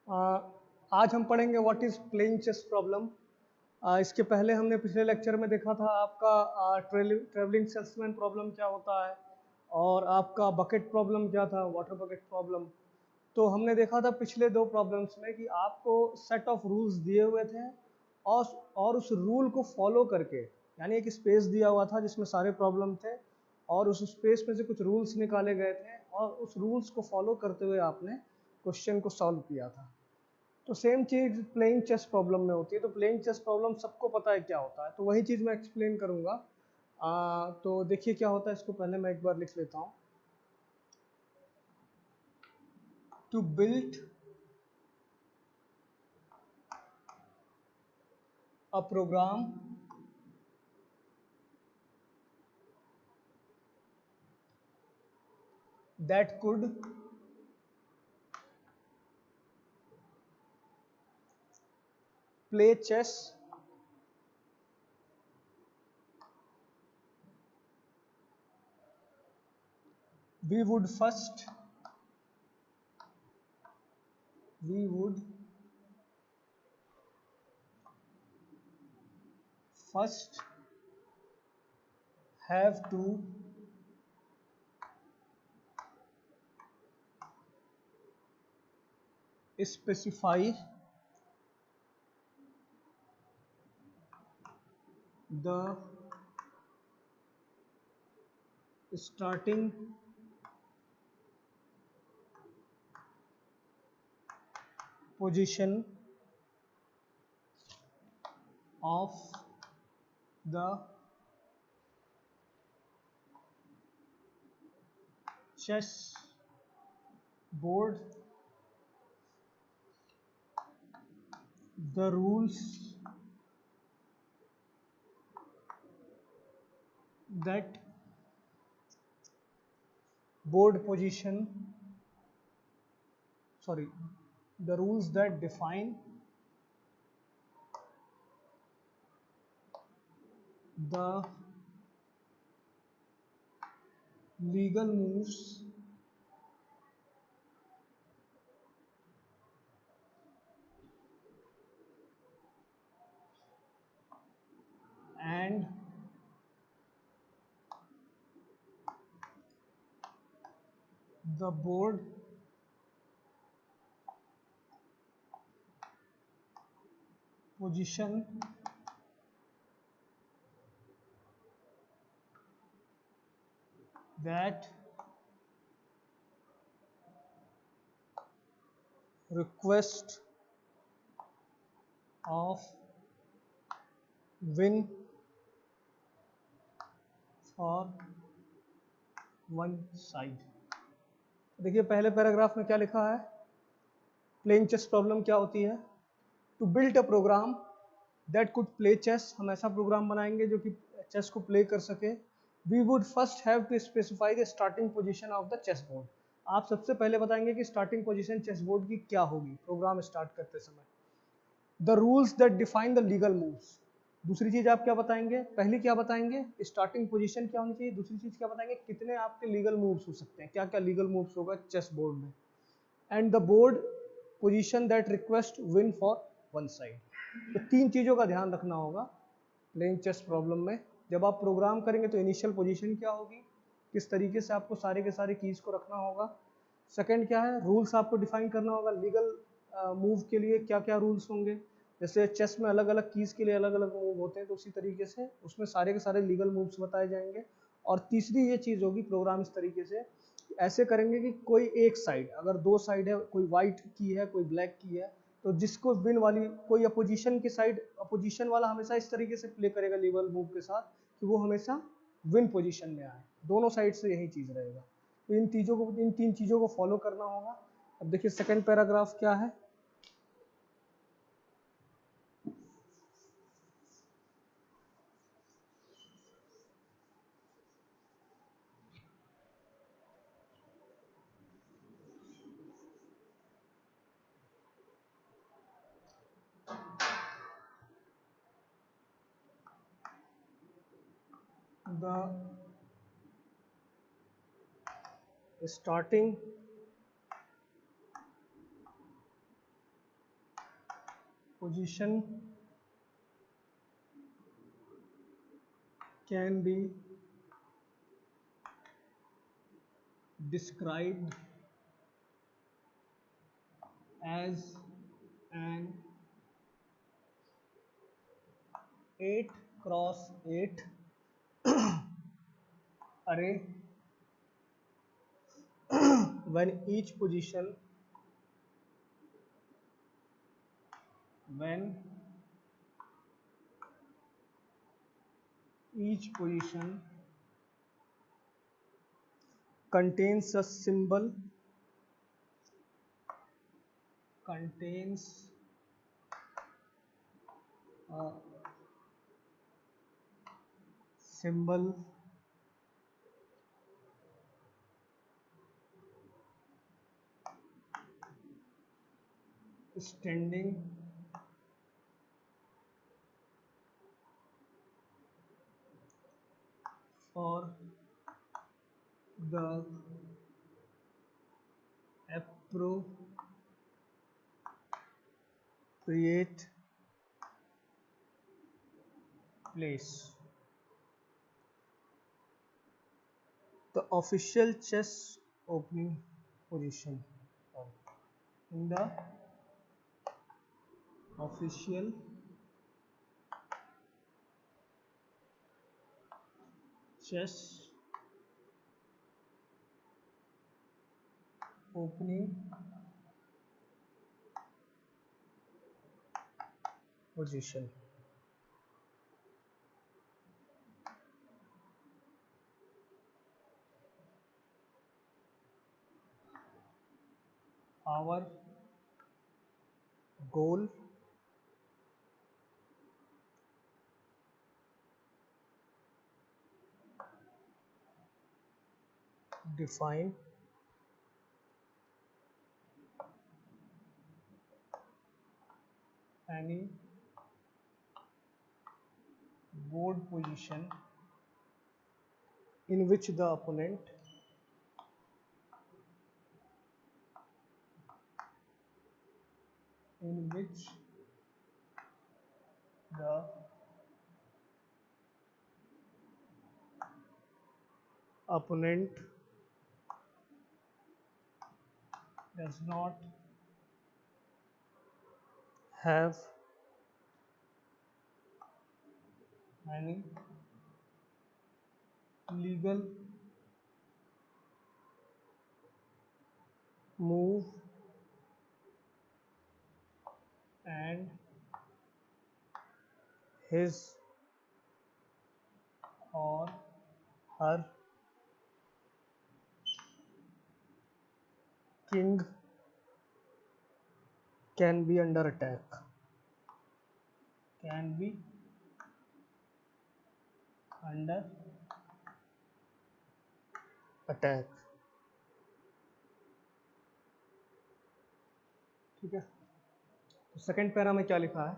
आ, आज हम पढ़ेंगे what is playing chess problem. इसके पहले हमने पिछले लेक्चर में देखा था आपका ट्रेवलिंग सेल्समैन प्रॉब्लम क्या होता है, और आपका बकेट प्रॉब्लम क्या था, वाटर बकेट प्रॉब्लम। तो हमने देखा था पिछले दो प्रॉब्लम्स में कि आपको सेट ऑफ रूल्स दिए हुए थे, और और उस रूल को फॉलो करके, यानी एक स्पेस दिया हुआ था जिसमें सारे प्रॉब्लम थे, और उस स्पेस में से कुछ रूल्स निकाले गए थे, और उस रूल्स को फॉलो करते हुए आपने क्वेश्चन को सॉल्व किया था। तो सेम चीज प्लेइंग चेस प्रॉब्लम में होती है। तो प्लेइंग चेस प्रॉब्लम सबको पता है क्या होता है, तो वही चीज मैं एक्सप्लेन करूंगा। तो देखिए क्या होता है, इसको पहले मैं एक बार लिख लेता हूँ। To build a program that could play chess we would first we would first have to specify the starting position of the chess board. The rules that board position sorry the rules that define the legal moves and the board position that request of win for one side। देखिए पहले paragraph में क्या लिखा है, playing chess problem क्या होती है। To build a program that could play chess, हम ऐसा प्रोग्राम बनाएंगे जो कि चेस को प्ले कर सके। We would first have to specify the starting position of the chess board. आप सबसे पहले बताएंगे कि स्टार्टिंग पोजीशन चेस बोर्ड की क्या होगी प्रोग्राम स्टार्ट करते समय। The rules that define the legal moves, दूसरी चीज आप क्या बताएंगे, पहली क्या बताएंगे स्टार्टिंग पोजीशन क्या होनी चाहिए, दूसरी चीज क्या बताएंगे कितने आपके लीगल मूव्स हो सकते हैं, क्या क्या लीगल मूव्स होगा चेस बोर्ड में। And the board position that request win for one side. तो तीन चीजों का ध्यान रखना होगा प्लेइंग चेस प्रॉब्लम में। जब आप प्रोग्राम करेंगे तो इनिशियल पोजीशन क्या होगी, किस तरीके से आपको सारे के सारे कीज को रखना होगा। सेकंड क्या है, रूल्स आपको डिफाइन करना होगा, लीगल मूव के लिए क्या क्या रूल्स होंगे। जैसे चेस में अलग अलग कीज के लिए अलग अलग मूव होते हैं, तो उसी तरीके से उसमें सारे के सारे लीगल मूव्स बताए जाएंगे। और तीसरी ये चीज होगी प्रोग्राम इस तरीके से ऐसे करेंगे कि कोई एक साइड, अगर दो साइड है, कोई वाइट की है कोई ब्लैक की है, तो जिसको विन वाली कोई अपोजिशन की साइड, अपोजिशन वाला हमेशा इस तरीके से प्ले करेगा लीगल मूव के साथ कि वो हमेशा विन पोजीशन में आए। दोनों साइड से यही चीज रहेगा। तो इन तीन चीजों को फॉलो करना होगा। अब देखिए सेकंड पैराग्राफ क्या है। The starting position can be described as an 8 cross 8 array when each position contains a symbol standing for the appropriate place. The official chess opening position. In the official chess opening position. Our goal define any board position in which the opponent does not have any legal move and his or her king can be under attack. ठीक है, तो second para में क्या लिखा है?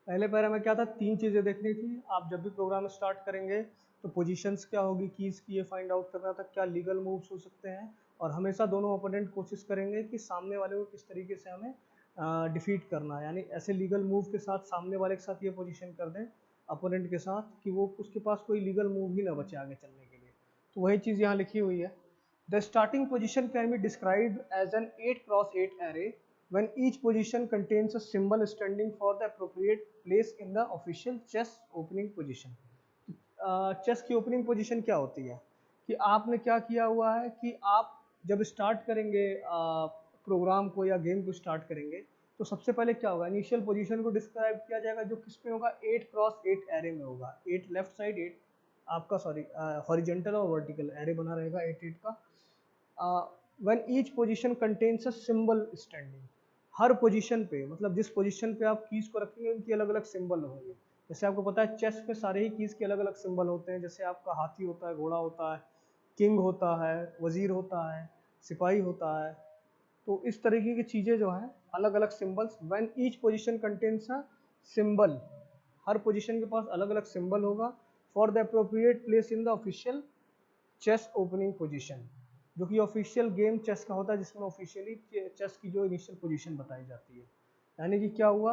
पहले para में क्या था, तीन चीज़ें देखनी थी। आप जब भी प्रोग्राम स्टार्ट करेंगे तो पोजीशंस क्या होगी, कीज़ की ये फाइंड आउट करना था, क्या लीगल मूव्स हो सकते हैं, और हमेशा दोनों ओपोनेंट कोशिश करेंगे कि सामने वाले को किस तरीके से हमें डिफीट करना है, यानी ऐसे लीगल मूव के साथ सामने वाले के साथ ये पोजीशन कर दें अपोनेंट के साथ कि वो उसके पास कोई लीगल मूव ही ना बचे आगे चलने के लिए। तो वही चीज़ यहाँ लिखी हुई है। The starting position can be described as an 8 cross 8 array when each position contains a symbol standing for the appropriate place in the official chess opening position. Chess की ओपनिंग पोजीशन क्या होती है कि आपने क्या किया हुआ है कि आप जब स्टार्ट करेंगे प्रोग्राम को या गेम को स्टार्ट करेंगे तो सबसे पहले क्या होगा, इनिशियल पोजीशन को डिस्क्राइब किया जाएगा जो किस पे होगा, 8 क्रॉस 8 एरे में होगा। 8 लेफ्ट साइड, 8 आपका हॉरिजॉन्टल और वर्टिकल एरे बना रहेगा 8 का। When each position contains a symbol standing, her position पे मतलब जिस पोजीशन पे आप कीज को रखेंगे उनकी अलग अलग सिंबल होंगे। जैसे आपको पता है चेस में सारे ही कीज के अलग अलग सिंबल होते हैं, जैसे आपका हाथी होता है, घोड़ा होता है, किंग होता है, वजीर होता है, सिपाही होता है। तो इस तरीके की चीज़ें जो हैं अलग अलग symbols. When each position contains a symbol, हर पोजीशन के पास अलग अलग सिंबल होगा। For the appropriate place in the official chess opening position, जो कि ऑफिशियल गेम चेस का होता है जिसमें ऑफिशियली चेस की जो इनिशियल पोजीशन बताई जाती है। यानी कि क्या हुआ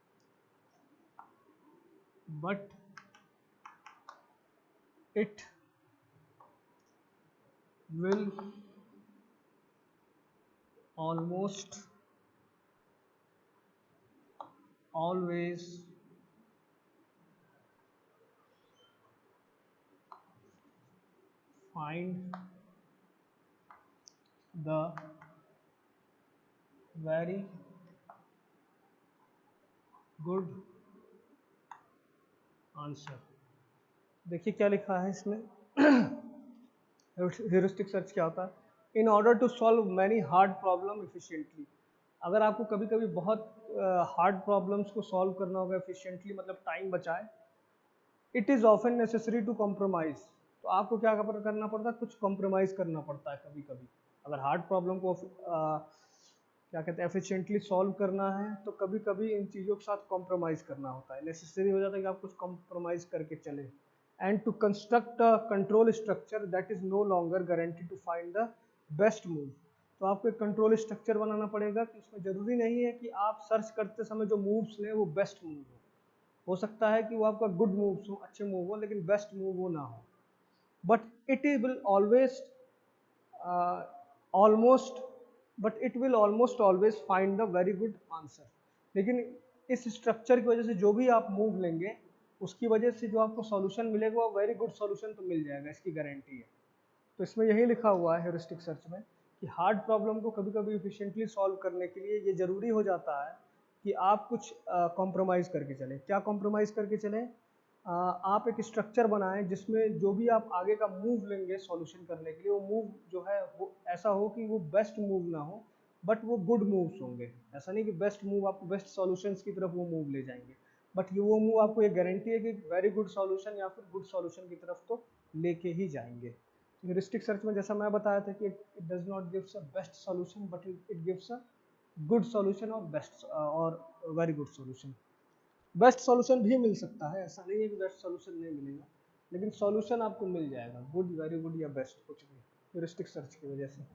but it will almost always find the very good answer. देखिए क्या लिखा है इसमें। ह्यूरिस्टिक सर्च क्या होता है? In order to solve many hard problem efficiently. अगर आपको कभी कभी बहुत हार्ड प्रॉब्लम्स को सॉल्व करना होगा एफिशिएंटली, मतलब टाइम बचाए, it is often necessary to compromise. तो आपको क्या करना पड़ता है? कुछ कॉम्प्रोमाइज़ करना पड़ता है कभी कभी। अगर हार्ड प्रॉब्लम को क्या कहते हैं एफिशिएंटली सॉल्व करना है, तो कभी कभी इन चीज़ों के साथ कॉम्प्रोमाइज़ करना होता है, नेसेसरी हो जाता है कि आप कुछ कॉम्प्रोमाइज़ करके चले। And to construct a control structure that is no longer guarantee to find the best move. तो आपको एक कंट्रोल स्ट्रक्चर बनाना पड़ेगा कि उसमें ज़रूरी नहीं है कि आप सर्च करते समय जो मूव्स लें वो बेस्ट मूव हो सकता है कि वो आपका गुड मूव्स हो, अच्छे मूव हो, लेकिन बेस्ट मूव वो ना हो। But it will always almost but it will almost always find the very good answer. लेकिन इस स्ट्रक्चर की वजह से जो भी आप मूव लेंगे उसकी वजह से जो आपको सॉल्यूशन मिलेगा वो वेरी गुड सॉल्यूशन तो मिल जाएगा, इसकी गारंटी है। तो इसमें यही लिखा हुआ है ह्यूरिस्टिक सर्च में कि हार्ड प्रॉब्लम को कभी कभी इफिशिएंटली सॉल्व करने के लिए ये ज़रूरी हो जाता है कि आप कुछ कॉम्प्रोमाइज़ करके चलें। क्या कॉम्प्रोमाइज़ करके चलें? आप एक स्ट्रक्चर बनाएं जिसमें जो भी आप आगे का मूव लेंगे सॉल्यूशन करने के लिए, वो मूव जो है वो ऐसा हो कि वो बेस्ट मूव ना हो, बट वो गुड मूव्स होंगे। ऐसा नहीं कि बेस्ट मूव आपको बेस्ट सॉल्यूशंस की तरफ वो मूव ले जाएंगे, बट ये वो मूव आपको ये गारंटी है कि वेरी गुड सॉल्यूशन या फिर गुड सॉल्यूशन की तरफ तो लेके ही जाएंगे। ह्यूरिस्टिक सर्च में जैसा मैं बताया था कि it does not gives a best solution, but it gives a good solution और बेस्ट और very good solution. Best solution भी मिल सकता है, ऐसा नहीं है कि बेस्ट सॉल्यूशन नहीं मिलेगा, लेकिन सॉल्यूशन आपको मिल जाएगा, गुड, वेरी गुड या बेस्ट, कुछ भी ह्यूरिस्टिक सर्च की वजह से।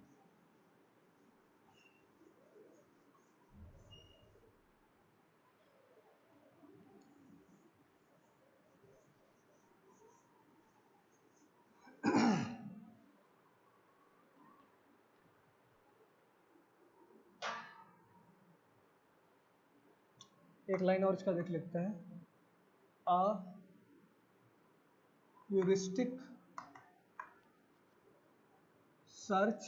एक लाइन और इसका देख लेते हैं। A heuristic search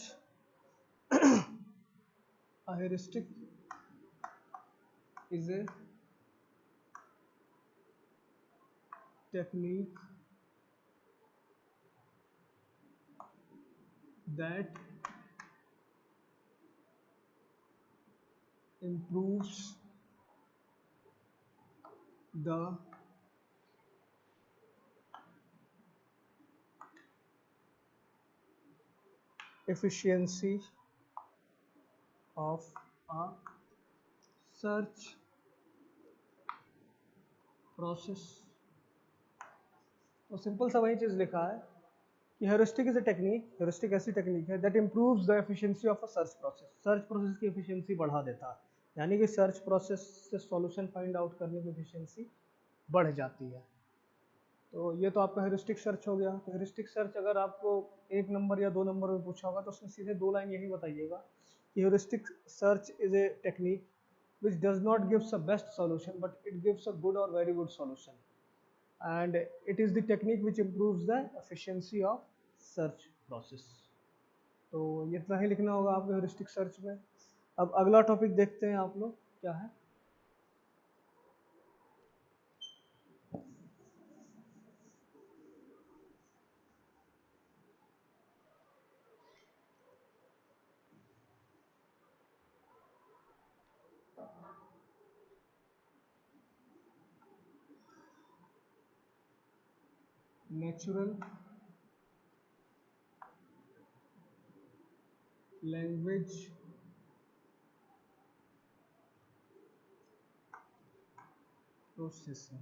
a heuristic is a technique that improves the efficiency of a search process। तो सिंपल सा वही चीज़ लिखा है कि heuristic is a technique, heuristic ऐसी टेक्निक है that improves the efficiency of a search process. Search process की efficiency बढ़ा देता है, यानी कि सर्च प्रोसेस से सॉल्यूशन फाइंड आउट करने की एफिशिएंसी बढ़ जाती है। तो ये तो आपका हेरिस्टिक सर्च हो गया। तो हेरिस्टिक सर्च अगर आपको 1 नंबर या 2 नंबर में पूछा होगा तो उसमें सीधे 2 लाइन यही बताइएगा कि heuristic search is a technique which does not gives a best solution but it gives a good or very good solution, and it is the technique which improves the efficiency of search process। तो ये इतना ही लिखना होगा आपको heuristic search में। अब अगला topic देखते हैं आप लोग क्या है। Natural language processing.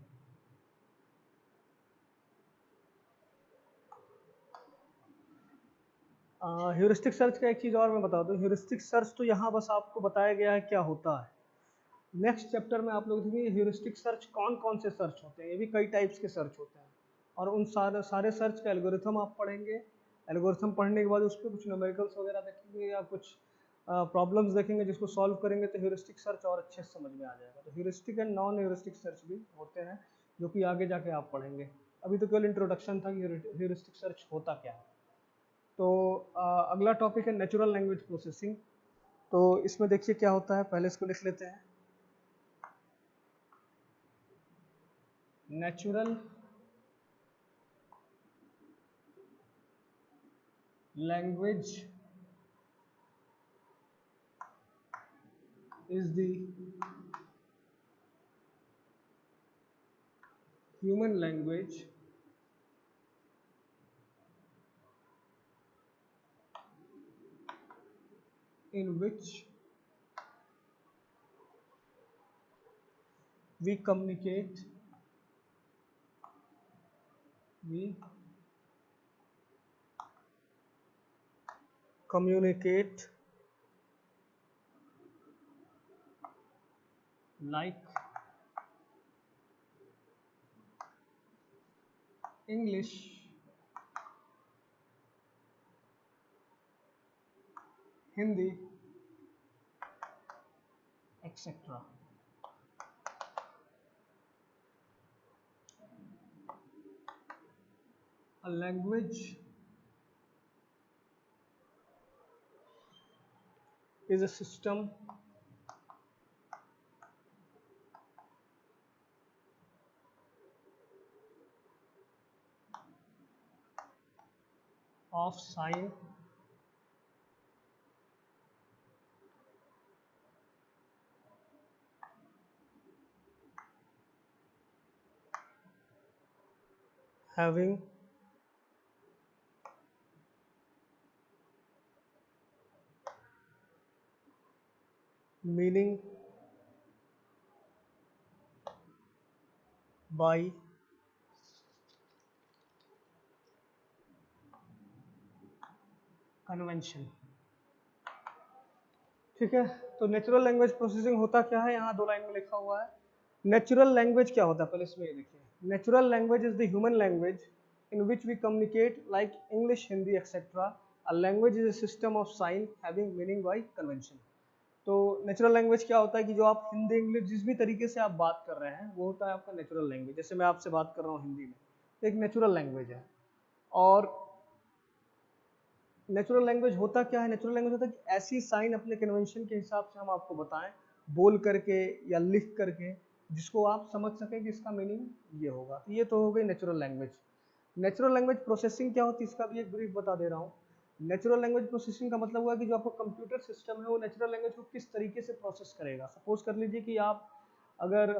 Heuristic search का एक चीज़ और मैं बता दूं, ह्यूरिस्टिक सर्च तो यहाँ बस आपको बताया गया है क्या होता है, नेक्स्ट चैप्टर में आप लोग देखेंगे ह्यूरिस्टिक सर्च कौन कौन से सर्च होते हैं, ये भी कई टाइप्स के सर्च होते हैं, और उन सारे सर्च का एल्गोरिथम आप पढ़ेंगे। एल्गोरिथम पढ़ने के बाद उस पर कुछ न्यूमेरिकल्स वगैरह देखेंगे या कुछ प्रॉब्लम्स देखेंगे जिसको सॉल्व करेंगे, तो ह्यूरिस्टिक सर्च और अच्छे से समझ में आ जाएगा। तो heuristic and non heuristic search भी होते हैं जो कि आगे जाके आप पढ़ेंगे। अभी तो केवल इंट्रोडक्शन था कि ह्यूरिस्टिक सर्च होता क्या है। तो अगला टॉपिक है नेचुरल लैंग्वेज प्रोसेसिंग। तो इसमें देखिए क्या होता है, पहले इसको लिख लेते हैं। Natural language is the human language in which we communicate like English, Hindi, etc. A language is a system of sign having meaning by convention। ठीक है, तो नेचुरल लैंग्वेज प्रोसेसिंग होता क्या है, यहाँ 2 लाइन में लिखा हुआ है। नेचुरल लैंग्वेज क्या होता है, पहले इसमें ये देखिए। Natural language is the human language in which we communicate like English, Hindi etcetera. A language is a system of sign having meaning by convention. तो नेचुरल लैंग्वेज क्या होता है कि जो आप हिंदी इंग्लिश जिस भी तरीके से आप बात कर रहे हैं वो होता है आपका नेचुरल लैंग्वेज। जैसे मैं आपसे बात कर रहा हूँ हिंदी में, एक नेचुरल लैंग्वेज है। और नेचुरल लैंग्वेज होता क्या है, नेचुरल लैंग्वेज होता है कि ऐसी साइन अपने कन्वेंशन के हिसाब से हम आपको बताएं, बोल करके या लिख करके, जिसको आप समझ सकें कि इसका मीनिंग ये होगा। तो ये तो हो गई natural language. Natural language processing क्या होती है, इसका भी एक ब्रीफ बता दे रहा हूँ। नेचुरल लैंग्वेज प्रोसेसिंग का मतलब हुआ कि जो आपका कंप्यूटर सिस्टम है वो नेचुरल लैंग्वेज को किस तरीके से प्रोसेस करेगा। सपोज कर लीजिए कि आप अगर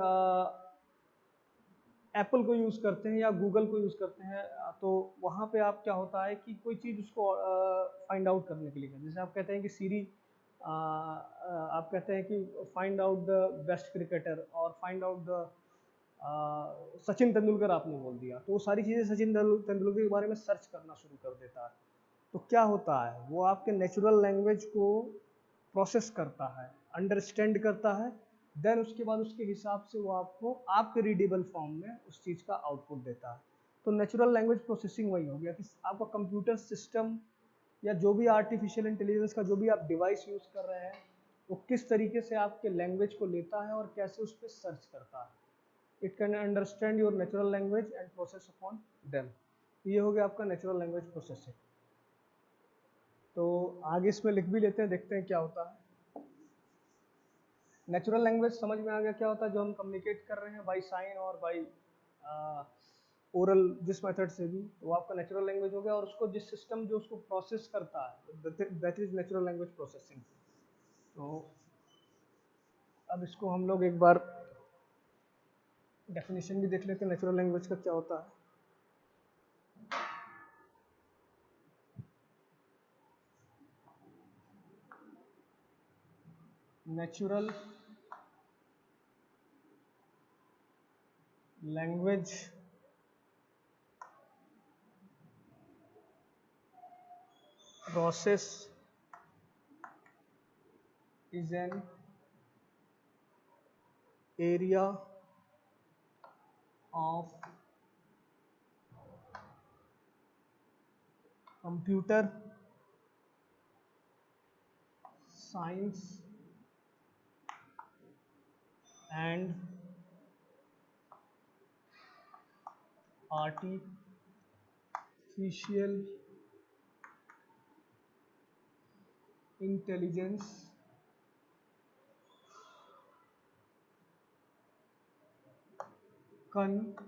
एप्पल को यूज़ करते हैं या गूगल को यूज़ करते हैं, तो वहाँ पे आप क्या होता है कि कोई चीज़ उसको फाइंड आउट करने के लिए, जैसे आप कहते हैं कि सीरी, आप कहते हैं कि find out the best cricketer और find out the Sachin Tendulkar आपने बोल दिया, तो वो सारी चीज़ें सचिन तेंदुलकर के बारे में सर्च करना शुरू कर देता है। तो क्या होता है, वो आपके नेचुरल लैंग्वेज को प्रोसेस करता है, अंडरस्टैंड करता है, देन उसके बाद उसके हिसाब से वो आपको आपके रीडेबल फॉर्म में उस चीज़ का आउटपुट देता है। तो नेचुरल लैंग्वेज प्रोसेसिंग वही हो गया कि आपका कंप्यूटर सिस्टम या जो भी आर्टिफिशियल इंटेलिजेंस का जो भी आप डिवाइस यूज़ कर रहे हैं वो किस तरीके से आपके लैंग्वेज को लेता है और कैसे उस पर सर्च करता है। It can understand your natural language and process upon them. ये हो गया आपका नेचुरल लैंग्वेज प्रोसेसिंग। तो आगे इसमें लिख भी लेते हैं, देखते हैं क्या होता है। नेचुरल लैंग्वेज समझ में आ गया क्या होता है, जो हम कम्युनिकेट कर रहे हैं बाई साइन और बाई ओरल, जिस मेथड से भी, तो वो आपका नेचुरल लैंग्वेज हो गया। और उसको जिस सिस्टम जो उसको प्रोसेस करता है that is natural language processing. तो अब इसको हम लोग एक बार डेफिनेशन भी देख लेते हैं नेचुरल लैंग्वेज का क्या होता है। Natural language process is an area of computer science and artificial intelligence concerned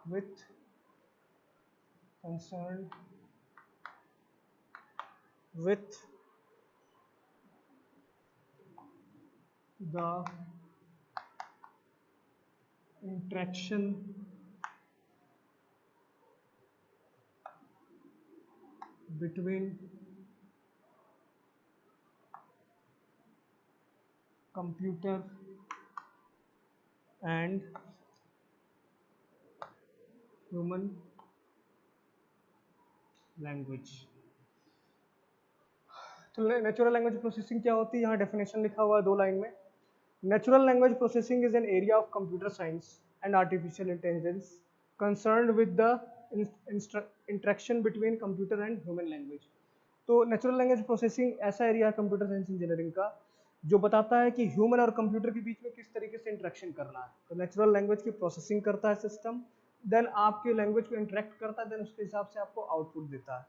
with concerned with the interaction between computer and human language. तो नेचुरल लैंग्वेज प्रोसेसिंग क्या होती है, यहाँ डेफिनेशन लिखा हुआ है 2 लाइन में। Natural language processing is an area of computer science and artificial intelligence concerned with the interaction between computer and human language. तो नेचुरल लैंग्वेज प्रोसेसिंग ऐसा एरिया है कंप्यूटर साइंस इंजीनियरिंग का जो बताता है कि ह्यूमन और कंप्यूटर के बीच में किस तरीके से इंटरेक्शन करना है। तो नेचुरल लैंग्वेज की प्रोसेसिंग करता है सिस्टम, देन आपके लैंग्वेज को इंटरेक्ट करता है, देन उसके हिसाब से आपको आउटपुट देता है।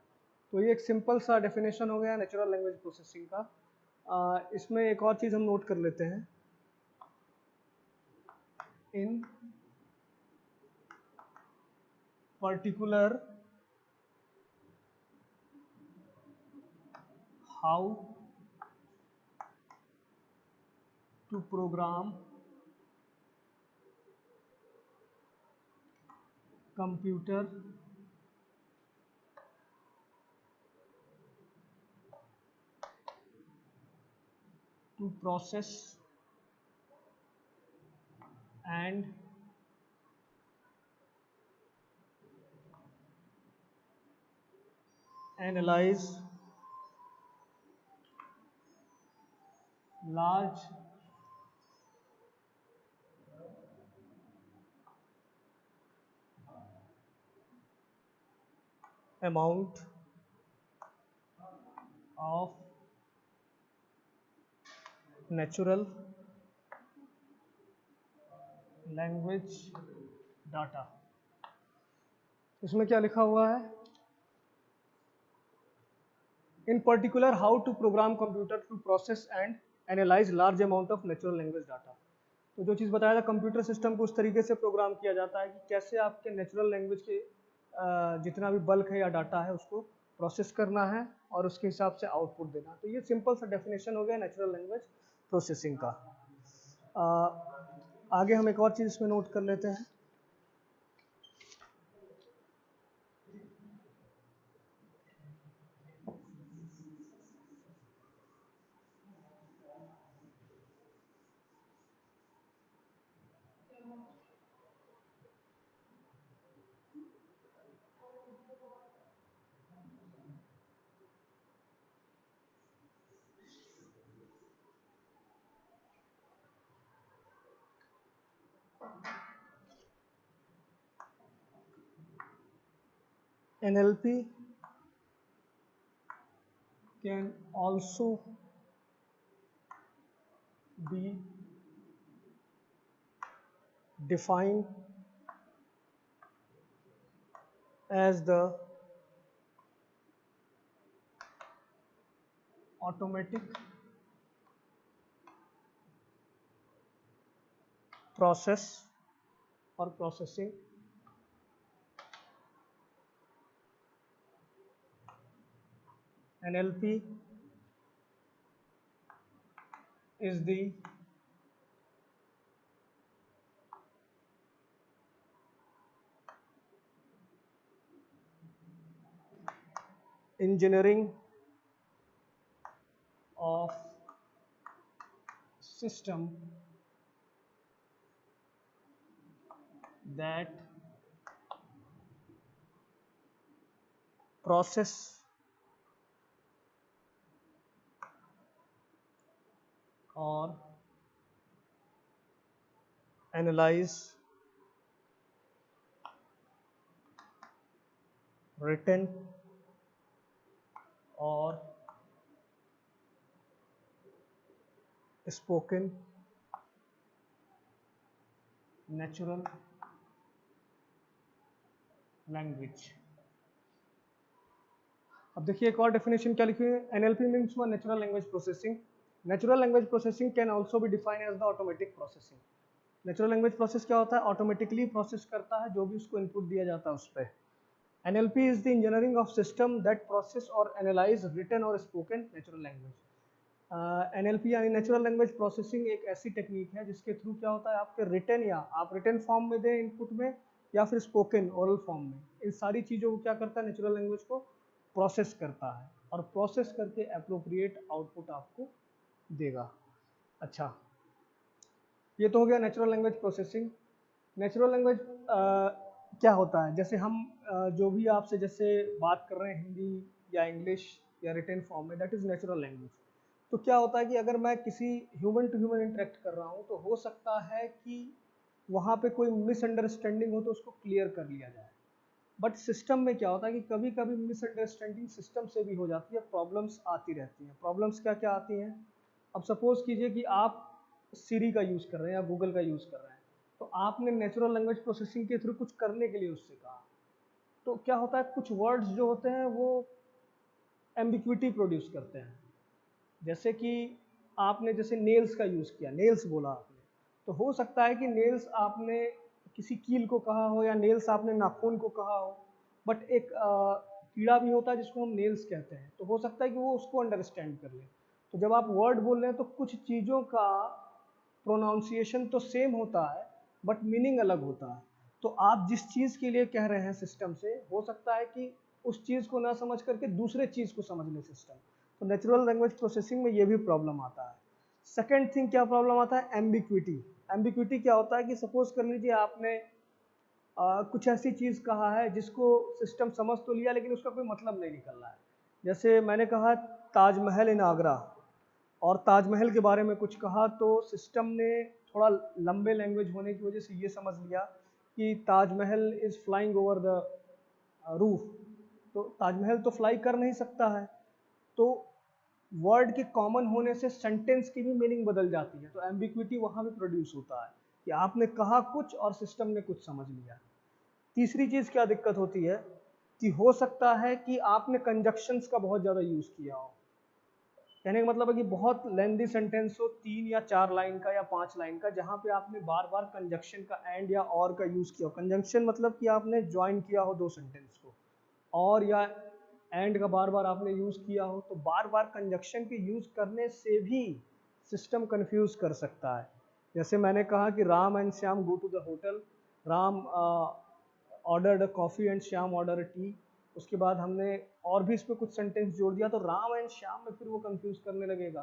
तो ये एक सिंपल सा डेफिनेशन हो गया नेचुरल लैंग्वेज प्रोसेसिंग का। इसमें एक और चीज़ हम नोट कर लेते हैं, in particular how to program computer to process and analyze large amount of natural language data। इसमें क्या लिखा हुआ है, in particular how to program computer to process and analyse large amount of natural language data. तो जो चीज़ बताया था, computer system को उस तरीके से प्रोग्राम किया जाता है कि कैसे आपके नेचुरल लैंग्वेज के जितना भी बल्क है या डाटा है उसको प्रोसेस करना है और उसके हिसाब से आउटपुट देना। तो ये सिंपल सा डेफिनेशन हो गया नेचुरल लैंग्वेज प्रोसेसिंग का। आगे हम एक और चीज़ इसमें नोट कर लेते हैं, NLP can also be defined as the automatic process or processing NLP is the engineering of system that process और एनालाइज रिटन और स्पोकन नेचुरल लैंग्वेज। अब देखिए एक और डेफिनेशन क्या लिखी है, NLP means natural language processing. Natural language processing can also be defined as the automatic processing. Natural language process क्या होता है, ऑटोमेटिकली प्रोसेस करता है जो भी उसको इनपुट दिया जाता है उस पर। NLP is the engineering of system that process और एनालाइज रिटन और स्पोकन नेचुरल लैंग्वेज। एनएलपी यानी नेचुरल लैंग्वेज प्रोसेसिंग एक ऐसी टेक्निक है जिसके थ्रू क्या होता है, आपके रिटन या आप रिटन फॉर्म में दें इनपुट में या फिर स्पोकन ओरल फॉर्म में, इन सारी चीज़ों को क्या करता है, नेचुरल लैंग्वेज को प्रोसेस करता है और प्रोसेस करके अप्रोप्रिएट आउटपुट आपको देगा। अच्छा, ये तो हो गया natural language processing. Natural language क्या होता है, जैसे हम जो भी आपसे जैसे बात कर रहे हैं हिंदी या इंग्लिश या रिटन फॉर्म में, दैट इज़ नेचुरल लैंग्वेज। तो क्या होता है कि अगर मैं किसी ह्यूमन टू ह्यूमन इंटरेक्ट कर रहा हूँ तो हो सकता है कि वहाँ पे कोई मिसअंडरस्टैंडिंग हो तो उसको क्लियर कर लिया जाए। बट सिस्टम में क्या होता है कि कभी कभी मिसअंडरस्टैंडिंग सिस्टम से भी हो जाती है, प्रॉब्लम्स आती रहती हैं। प्रॉब्लम्स क्या क्या आती हैं, अब सपोज कीजिए कि आप सीरी का यूज़ कर रहे हैं या गूगल का यूज़ कर रहे हैं, तो आपने नेचुरल लैंग्वेज प्रोसेसिंग के थ्रू कुछ करने के लिए उससे कहा, तो क्या होता है कुछ वर्ड्स जो होते हैं वो एम्बिक्विटी प्रोड्यूस करते हैं। जैसे कि आपने जैसे नेल्स का यूज़ किया, नेल्स बोला आपने, तो हो सकता है कि नेल्स आपने किसी कील को कहा हो या नेल्स आपने नाखून को कहा हो, बट एक कीड़ा भी होता है जिसको हम नेल्स कहते हैं, तो हो सकता है कि वो उसको अंडरस्टैंड कर ले। तो जब आप वर्ड बोल रहे हैं तो कुछ चीज़ों का प्रोनाउंसिएशन तो सेम होता है बट मीनिंग अलग होता है। तो आप जिस चीज़ के लिए कह रहे हैं सिस्टम से, हो सकता है कि उस चीज़ को ना समझ करके दूसरे चीज़ को समझ ले सिस्टम। तो नेचुरल लैंग्वेज प्रोसेसिंग में ये भी प्रॉब्लम आता है। सेकेंड थिंग क्या प्रॉब्लम आता है, एम्बिक्विटी। एम्बिक्विटी क्या होता है कि सपोज कर लीजिए आपने कुछ ऐसी चीज़ कहा है जिसको सिस्टम समझ तो लिया लेकिन उसका कोई मतलब नहीं निकल रहा है। जैसे मैंने कहा ताजमहल इन आगरा, और ताजमहल के बारे में कुछ कहा, तो सिस्टम ने थोड़ा लंबे लैंग्वेज होने की वजह से ये समझ लिया कि Taj Mahal is flying over the roof. तो ताजमहल तो फ्लाई कर नहीं सकता है, तो वर्ड के कॉमन होने से सेंटेंस की भी मीनिंग बदल जाती है। तो एम्बिक्विटी वहाँ भी प्रोड्यूस होता है कि आपने कहा कुछ और सिस्टम ने कुछ समझ लिया। तीसरी चीज़ क्या दिक्कत होती है कि हो सकता है कि आपने कंजक्शंस का बहुत ज़्यादा यूज़ किया हो। कहने का मतलब है कि बहुत लेंदी सेंटेंस हो, 3 या 4 लाइन का या 5 लाइन का, जहाँ पे आपने बार बार कंजक्शन का एंड या और का यूज़ किया हो। कंजक्शन मतलब कि आपने ज्वाइन किया हो दो सेंटेंस को, और या एंड का बार बार आपने यूज़ किया हो, तो बार बार कंजक्शन के यूज़ करने से भी सिस्टम कंफ्यूज कर सकता है। जैसे मैंने कहा कि Ram and Shyam go to the hotel, Ram ordered a coffee and Shyam order a tea. उसके बाद हमने और भी इस पर कुछ सेंटेंस जोड़ दिया, तो राम एंड श्याम में फिर वो कंफ्यूज करने लगेगा।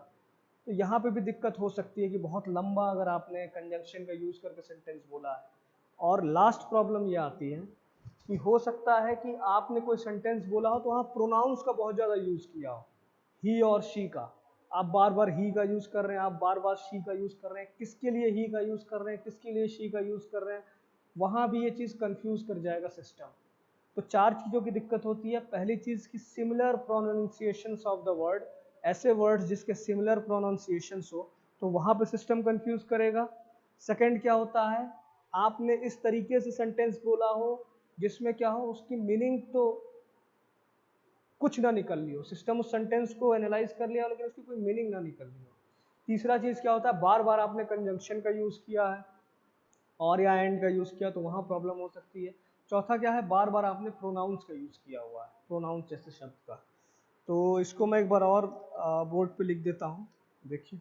तो यहाँ पे भी दिक्कत हो सकती है कि बहुत लंबा अगर आपने कंजंक्शन का यूज़ करके सेंटेंस बोला है। और लास्ट प्रॉब्लम ये आती है कि हो सकता है कि आपने कोई सेंटेंस बोला हो तो वहाँ प्रोनाउंस का बहुत ज़्यादा यूज़ किया हो, ही और शी का। आप बार बार ही का यूज़ कर रहे हैं, आप बार बार शी का यूज़ कर रहे हैं, किसके लिए ही का यूज़ कर रहे हैं, किसके लिए शी का यूज़ कर रहे हैं, वहाँ भी ये चीज़ कंफ्यूज कर जाएगा सिस्टम। तो 4 चीज़ों की दिक्कत होती है। पहली चीज़ कि similar pronunciations of the word, ऐसे वर्ड्स जिसके सिमिलर प्रोनाउंसिएशंस हो तो वहाँ पे सिस्टम कंफ्यूज करेगा। सेकंड क्या होता है, आपने इस तरीके से सेंटेंस बोला हो जिसमें क्या हो, उसकी मीनिंग तो कुछ ना निकल ली हो, सिस्टम उस सेंटेंस को एनालाइज कर लिया लेकिन उसकी कोई मीनिंग ना निकल ली हो। तीसरा चीज़ क्या होता है, बार बार आपने कंजंक्शन का यूज़ किया है और या एंड का यूज़ किया, तो वहाँ प्रॉब्लम हो सकती है। चौथा क्या है, बार बार आपने प्रोनाउंस का यूज़ किया हुआ है, प्रोनाउंस जैसे शब्द का। तो इसको मैं एक बार और बोर्ड पे लिख देता हूँ, देखिए।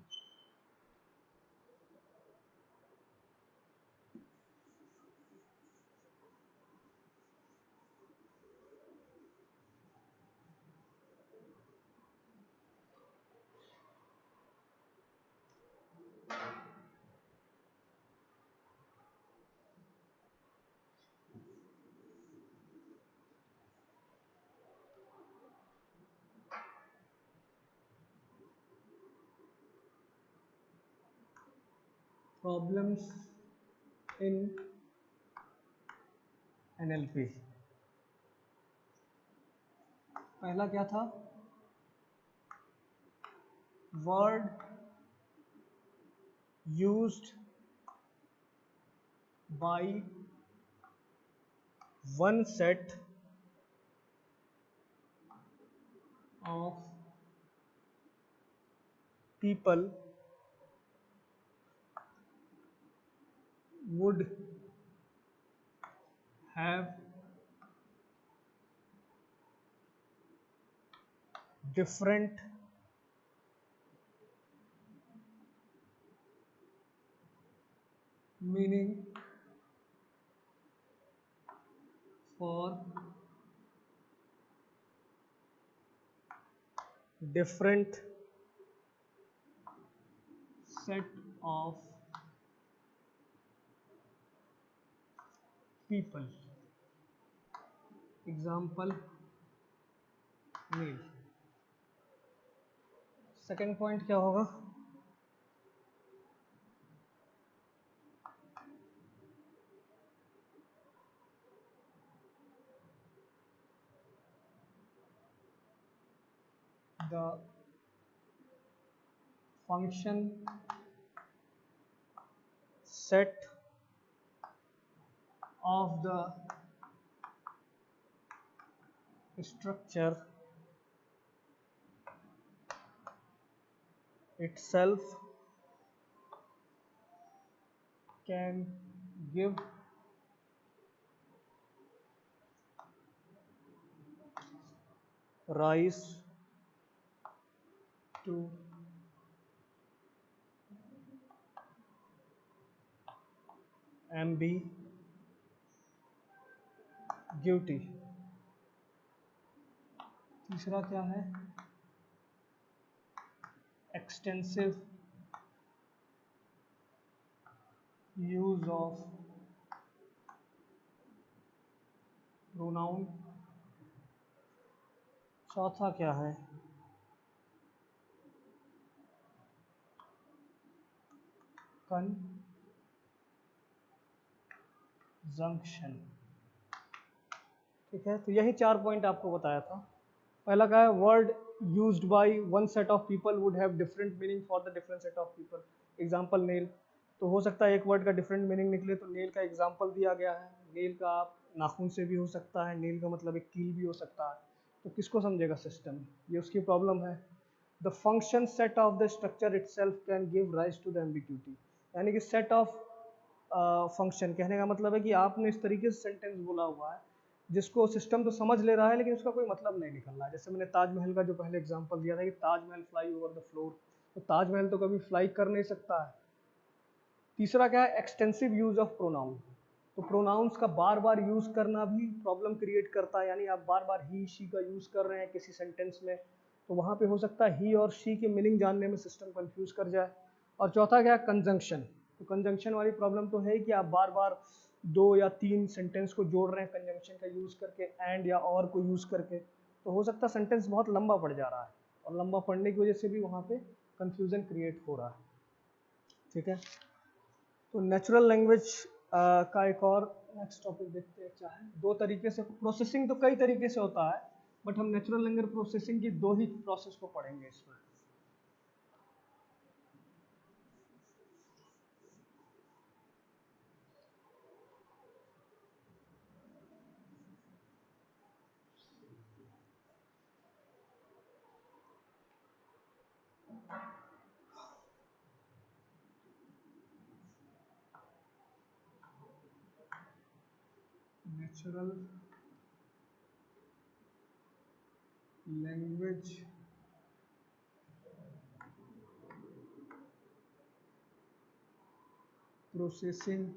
Problems in NLP। पहला क्या था? Word used by one set of people would have different meaning for different set of people। Example नील। सेकेंड पॉइंट क्या होगा? The function set of the structure itself can give rise to ambiguity। तीसरा क्या है? Extensive use of pronoun. चौथा क्या है? Conjunction. ठीक है, तो यही 4 पॉइंट आपको बताया था। पहला क्या है? Word used by one set of people would have different meaning for the different set of people. Example nail. तो हो सकता है एक वर्ड का डिफरेंट मीनिंग निकले, तो नेल का एग्जांपल दिया गया है। नेल का आप नाखून से भी हो सकता है, नेल का मतलब एक कील भी हो सकता है। तो किसको समझेगा सिस्टम? ये उसकी प्रॉब्लम है। The function set of the structure itself can give rise to the ambiguity. यानी कि सेट ऑफ फंक्शन कहने का मतलब है कि आपने इस तरीके से सेंटेंस बोला हुआ है जिसको सिस्टम तो समझ ले रहा है लेकिन उसका कोई मतलब नहीं निकल रहा है। जैसे मैंने ताजमहल का जो पहले एग्जांपल दिया था कि Taj Mahal fly over the floor, तो ताजमहल तो कभी फ्लाई कर नहीं सकता है। तीसरा क्या है? Extensive use of pronoun. तो प्रोनाउंस का बार बार यूज करना भी प्रॉब्लम क्रिएट करता है। यानी आप बार बार ही शी का यूज कर रहे हैं किसी सेंटेंस में, तो वहाँ पे हो सकता है ही और शी के मीनिंग जानने में सिस्टम कंफ्यूज कर जाए। और चौथा क्या है? कंजंक्शन। तो कंजंक्शन वाली प्रॉब्लम तो है कि आप बार बार 2 या 3 सेंटेंस को जोड़ रहे हैं कंजंक्शन का यूज करके, एंड या और को यूज करके, तो हो सकता है सेंटेंस बहुत लंबा पड़ जा रहा है और लंबा पड़ने की वजह से भी वहाँ पे कंफ्यूजन क्रिएट हो रहा है। ठीक है, तो नेचुरल लैंग्वेज का एक और नेक्स्ट टॉपिक देखते हैं। क्या है? 2 तरीके से प्रोसेसिंग तो कई तरीके से होता है, बट हम नेचुरल लैंग्वेज प्रोसेसिंग की 2 ही प्रोसेस को पढ़ेंगे इसमें। Natural language processing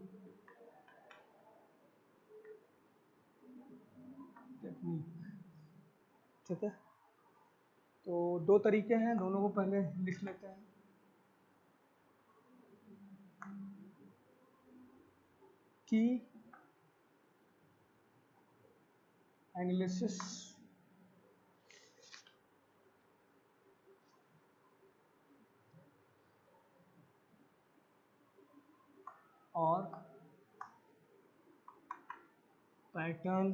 technique. ठीक है, तो 2 तरीके हैं, दोनों को पहले लिख लेते हैं। की एनालिसिस और पैटर्न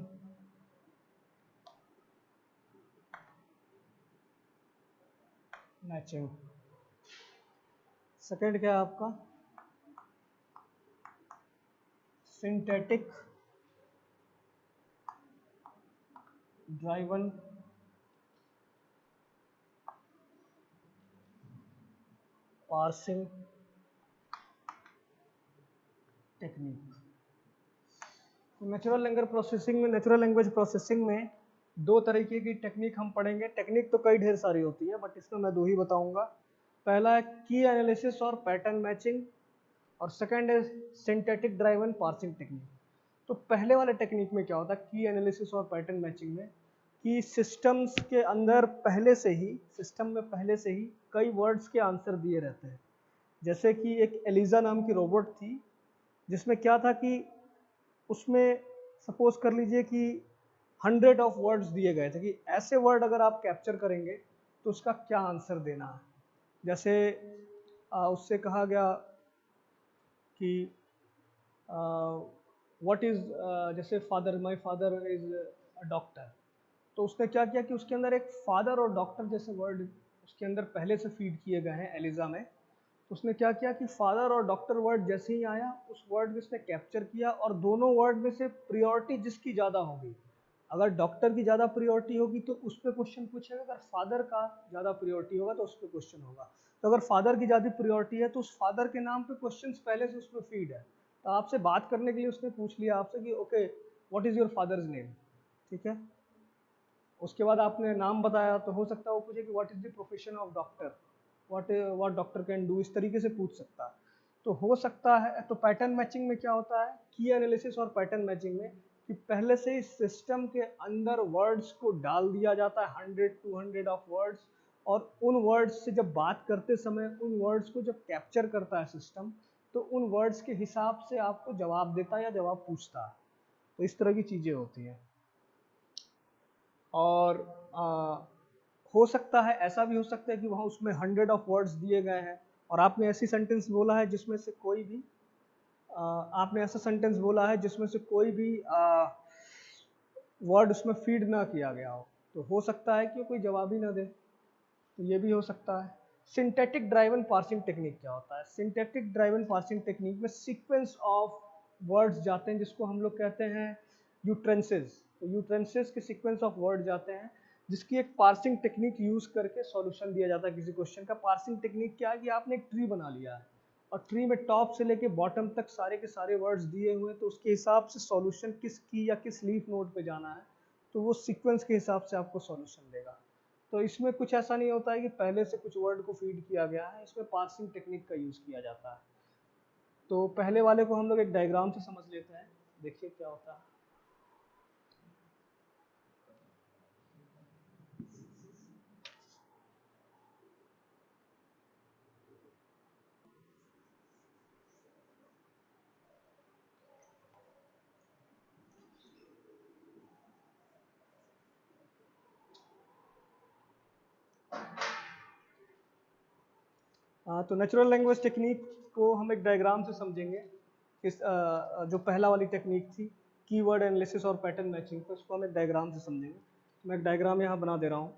मैचिंग। सेकंड क्या है आपका? Synthetic driven parsing technique. Natural language processing में दो तरीके की टेक्निक हम पढ़ेंगे। टेक्निक तो कई ढेर सारी होती है, बट इसमें मैं दो ही बताऊंगा। पहला है की एनालिसिस और पैटर्न मैचिंग, और सेकंड है सिंथेटिक ड्राइवन पार्सिंग टेक्निक। तो पहले वाले टेक्निक में क्या होता है, की एनालिसिस और पैटर्न मैचिंग में, कि सिस्टम में पहले से ही कई वर्ड्स के आंसर दिए रहते हैं। जैसे कि एक एलिजा नाम की रोबोट थी, जिसमें क्या था कि उसमें सपोज कर लीजिए कि 100 ऑफ वर्ड्स दिए गए थे कि ऐसे वर्ड अगर आप कैप्चर करेंगे तो उसका क्या आंसर देना है। जैसे उससे कहा गया कि व्हाट इज, जैसे father, my father is a doctor, तो उसने क्या किया कि उसके अंदर एक फादर और डॉक्टर जैसे वर्ड उसके अंदर पहले से फीड किए गए हैं एलिजा में। तो उसने क्या किया कि फादर और डॉक्टर वर्ड जैसे ही आया, उस वर्ड को उसने कैप्चर किया, और दोनों वर्ड में से प्रियोरिटी जिसकी ज़्यादा होगी, अगर डॉक्टर की ज़्यादा प्रियोरिटी होगी तो उस पर क्वेश्चन पूछेगा, अगर फादर का ज़्यादा प्रियोरिटी होगा तो उस पर क्वेश्चन होगा। तो अगर फादर की ज़्यादा प्रियोरिटी है तो उस फादर के नाम पे क्वेश्चन पहले से उसमें फीड है। तो आपसे बात करने के लिए उसने पूछ लिया आपसे कि okay what is your father's name, ठीक है। उसके बाद आपने नाम बताया, तो हो सकता है वो पूछे कि what is the profession of doctor, what doctor can do, इस तरीके से पूछ सकता है। तो हो सकता है, तो पैटर्न मैचिंग में क्या होता है, की एनालिसिस और पैटर्न मैचिंग में, कि पहले से ही सिस्टम के अंदर वर्ड्स को डाल दिया जाता है 100-200 ऑफ वर्ड्स, और उन वर्ड्स से जब बात करते समय उन वर्ड्स को जब कैप्चर करता है सिस्टम, तो उन वर्ड्स के हिसाब से आपको जवाब देता है या जवाब पूछता है। तो इस तरह की चीज़ें होती हैं। और हो सकता है, ऐसा भी हो सकता है कि वहाँ उसमें 100 ऑफ वर्ड्स दिए गए हैं और आपने ऐसी सेंटेंस बोला है जिसमें से कोई भी वर्ड उसमें फीड ना किया गया हो, तो हो सकता है कि कोई जवाब ही ना दे। तो ये भी हो सकता है। सिंथेटिक ड्राइवन पार्सिंग टेक्निक क्या होता है? सिंथेटिक ड्राइवन पार्सिंग टेक्निक में सीक्वेंस ऑफ वर्ड्स जाते हैं, जिसको हम लोग कहते हैं यूट्रेंसेस। तो यूट्रेंसेस के सीक्वेंस ऑफ वर्ड जाते हैं, जिसकी एक पार्सिंग टेक्निक यूज करके सॉल्यूशन दिया जाता है किसी क्वेश्चन का। पार्सिंग टेक्निक क्या है कि आपने एक ट्री बना लिया है और ट्री में टॉप से लेके बॉटम तक सारे के सारे वर्ड्स दिए हुए हैं, तो उसके हिसाब से सॉल्यूशन किस की या किस लीफ नोड पे जाना है, तो वो सीक्वेंस के हिसाब से आपको सॉल्यूशन देगा। तो इसमें कुछ ऐसा नहीं होता है कि पहले से कुछ वर्ड को फीड किया गया है, इसमें पार्सिंग टेक्निक का यूज किया जाता है। तो पहले वाले को हम लोग एक डायग्राम से समझ लेते हैं, देखिए क्या होता है। तो नेचुरल लैंग्वेज टेक्निक को हम एक डायग्राम से समझेंगे। जो पहला वाली टेक्निक थी कीवर्ड एनालिसिस और पैटर्न मैचिंग, तो इसको हम एक डायग्राम से समझेंगे। मैं एक डायग्राम यहाँ बना दे रहा हूँ।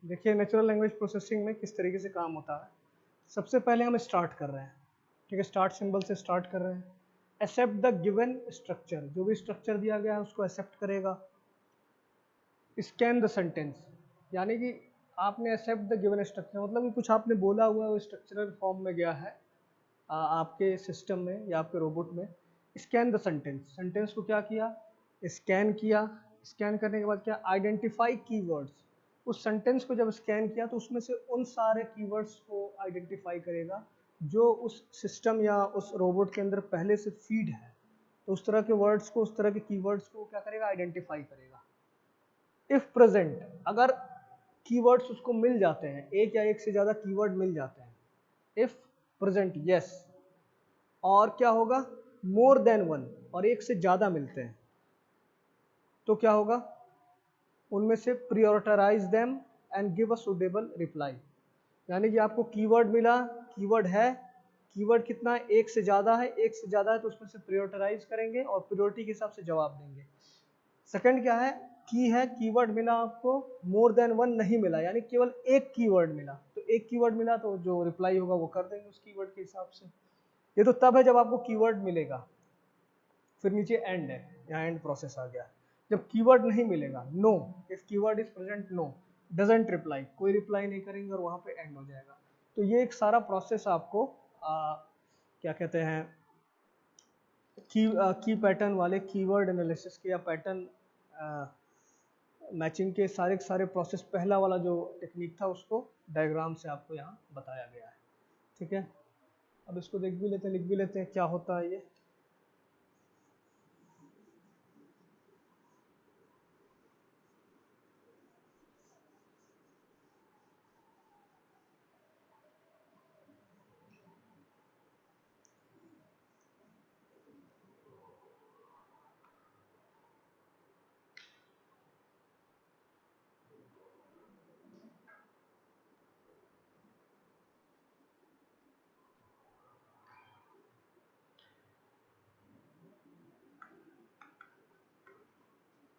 देखिए नेचुरल लैंग्वेज प्रोसेसिंग में किस तरीके से काम होता है। सबसे पहले हम स्टार्ट कर रहे हैं, ठीक है, स्टार्ट सिंबल से स्टार्ट कर रहे हैं। एक्सेप्ट द गिवन स्ट्रक्चर, जो भी स्ट्रक्चर दिया गया है उसको एक्सेप्ट करेगा। स्कैन द सेंटेंस, यानी कि आपने एक्सेप्ट द गिवन स्ट्रक्चर मतलब कि कुछ आपने बोला हुआ है वो स्ट्रक्चरल फॉर्म में गया है आपके सिस्टम में या आपके रोबोट में। स्कैन द सेंटेंस, सेंटेंस को क्या किया, स्कैन किया। स्कैन करने के बाद क्या, आइडेंटिफाई कीवर्ड्स। उस सेंटेंस को जब स्कैन किया तो उसमें से उन सारे कीवर्ड्स को आइडेंटिफाई करेगा जो उस सिस्टम या उस रोबोट के अंदर पहले से फीड है। तो उस तरह के वर्ड्स को, उस तरह के कीवर्ड्स को क्या करेगा, आइडेंटिफाई करेगा। इफ प्रेजेंट, अगर कीवर्ड्स उसको मिल जाते हैं, एक या एक से ज़्यादा कीवर्ड मिल जाते हैं, इफ प्रेजेंट यस, और क्या होगा, मोर देन वन, और एक से ज़्यादा मिलते हैं तो क्या होगा, उनमें से prioritise them and give a suitable reply. यानी कि आपको कीवर्ड मिला, कीवर्ड है, कीवर्ड कितना है, एक से ज़्यादा है, एक से ज़्यादा है तो उसमें से प्रियोरिटाइज करेंगे और प्रियोरिटी के हिसाब से जवाब देंगे। सेकंड क्या है, की है, कीवर्ड मिला आपको, मोर देन वन नहीं मिला, यानी केवल एक कीवर्ड मिला, तो एक कीवर्ड मिला तो जो रिप्लाई होगा वो कर देंगे उस कीवर्ड के हिसाब से। ये तो तब है जब आपको कीवर्ड मिलेगा। फिर नीचे एंड है, यहाँ एंड प्रोसेस आ गया। जब कीवर्ड नहीं मिलेगा, no, if keyword is present no, doesn't reply, कोई रिप्लाई नहीं करेंगे और वहाँ पे एंड हो जाएगा। तो ये एक सारा प्रोसेस आपको क्या कहते हैं, की पैटर्न वाले कीवर्ड एनालिसिस के या पैटर्न मैचिंग के सारे प्रोसेस, पहला वाला जो टेक्निक था उसको डायग्राम से आपको यहाँ बताया गया है। ठीक है, अब इसको देख भी लेते हैं, लिख भी लेते हैं क्या होता है ये।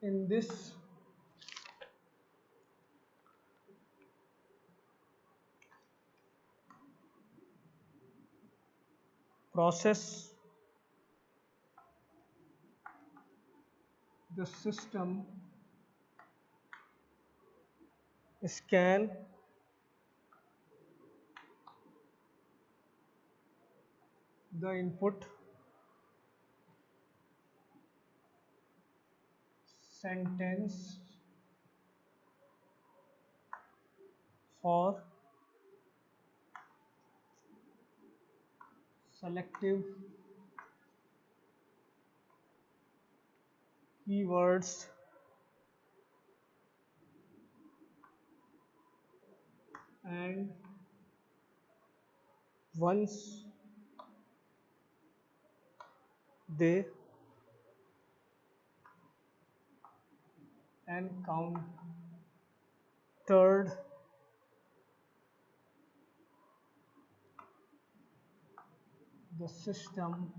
In this process, the system scan the input sentence for selective keywords and once they encountered the system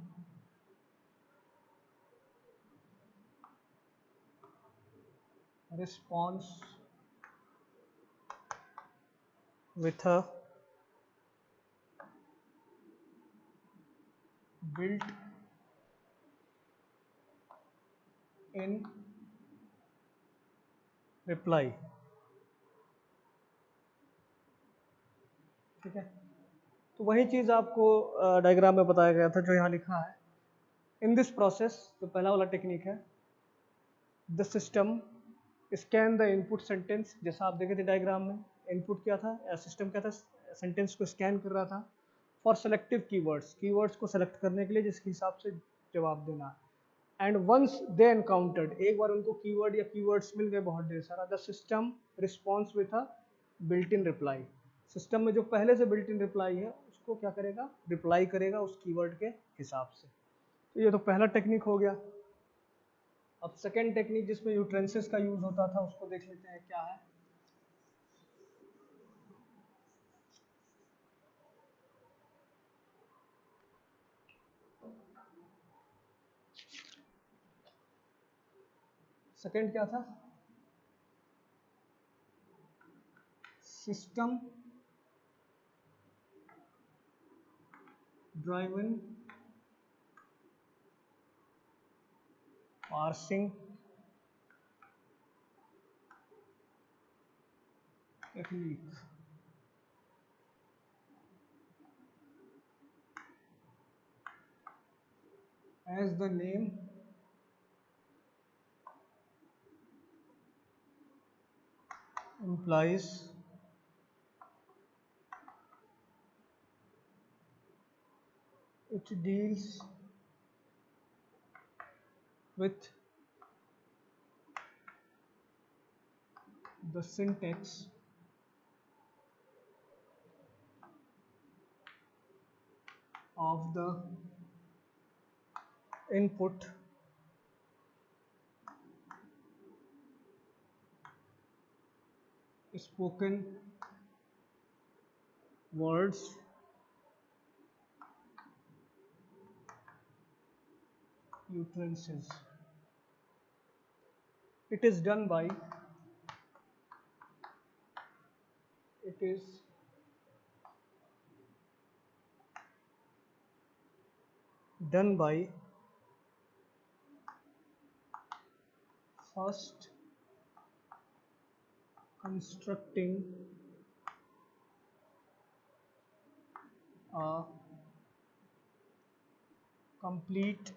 response with a built in reply। ठीक है, तो वही चीज़ आपको डायग्राम में बताया गया था जो यहाँ लिखा है। इन दिस प्रोसेस, तो पहला वाला टेक्निक है, the system scan the input sentence, जैसा आप देखे थे डायग्राम में, इनपुट क्या था, सिस्टम क्या था, सेंटेंस को स्कैन कर रहा था फॉर सेलेक्टिव कीवर्ड्स, कीवर्ड्स को सेलेक्ट करने के लिए जिसके हिसाब से जवाब देना। एंड वंस दे एनकाउंटर्ड, एक बार उनको कीवर्ड या कीवर्ड्स मिल गए बहुत ढेर सारा, the system response with a built in reply, system में जो पहले से बिल्ट इन रिप्लाई है उसको क्या करेगा, रिप्लाई करेगा उस कीवर्ड के हिसाब से। तो ये तो पहला टेक्निक हो गया। अब सेकेंड टेक्निक जिसमें यूट्रेंसेस का यूज होता था उसको देख लेते हैं क्या है। सेकेंड क्या था, system driven parsing technique. As the name implies, it deals with the syntax of the input spoken words utterances. It is done by first constructing a complete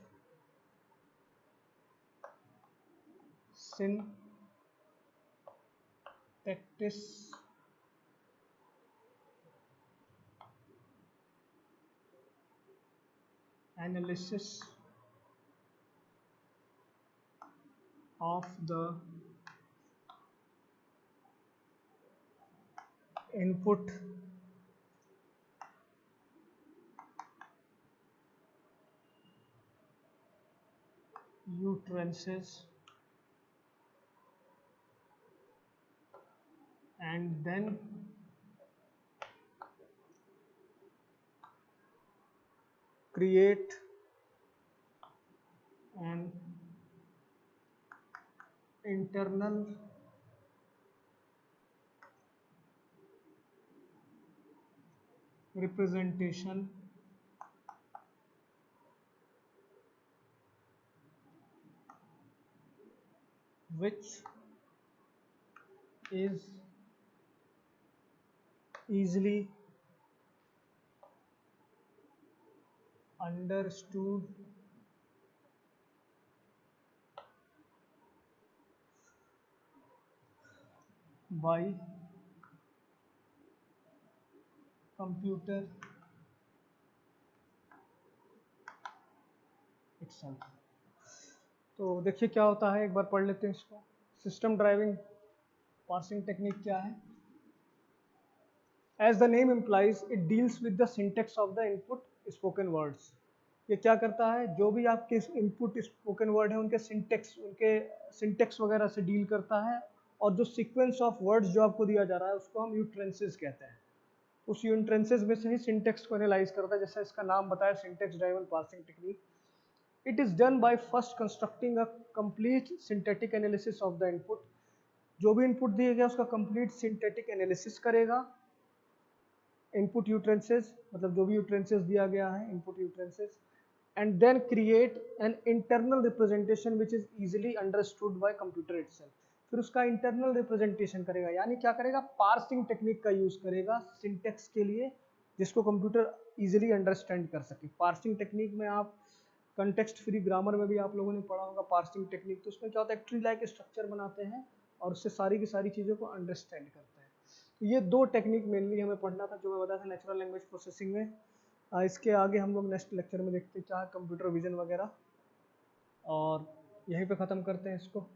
syntactic analysis of the input utterances and then create an internal representation which is easily understood by computer itself. तो देखिए क्या होता है, एक बार पढ़ लेते हैं इसको. सिस्टम ड्राइविंग पार्सिंग टेक्निक क्या है? As the name implies, it deals with the syntax of the input spoken words. ये क्या करता है, जो भी आपके इनपुट स्पोकन वर्ड है उनके सिंटेक्स वगैरह से डील करता है, और जो सीक्वेंस ऑफ वर्ड्स जो आपको दिया जा रहा है उसको हम यूट्रेंसेस कहते हैं. उस यूट्रेंसेस में से ही सिंटेक्स को एनालाइज करता है, जैसे इसका नाम बताया, syntax driven parsing technique. It is done by first constructing a complete synthetic analysis of the input. जो भी इनपुट दिया गया उसका कंप्लीट सिंथेटिक एनालिसिस करेगा. इनपुट यूट्रेंसेस मतलब जो भी यूट्रेंसेस दिया गया है, input utterances, and then create an internal representation which is easily understood by computer itself. फिर उसका इंटरनल रिप्रेजेंटेशन करेगा, यानी क्या करेगा, पार्सिंग टेक्निक का यूज करेगा सिंटेक्स के लिए, जिसको कंप्यूटर इजीली अंडरस्टैंड कर सके. पार्सिंग टेक्निक में आप कंटेक्स्ट फ्री ग्रामर में भी आप लोगों ने पढ़ा होगा पार्सिंग टेक्निक. तो उसमें क्या होता है, ट्री लाइक स्ट्रक्चर बनाते हैं और उससे सारी की सारी चीज़ों को अंडरस्टैंड करते हैं. ये दो टेक्निक मेनली हमें पढ़ना था, जो मैं बताया था नेचुरल लैंग्वेज प्रोसेसिंग में. इसके आगे हम लोग नेक्स्ट लेक्चर में देखते हैं, चाहे कंप्यूटर विजन वगैरह, और यहीं पे ख़त्म करते हैं इसको.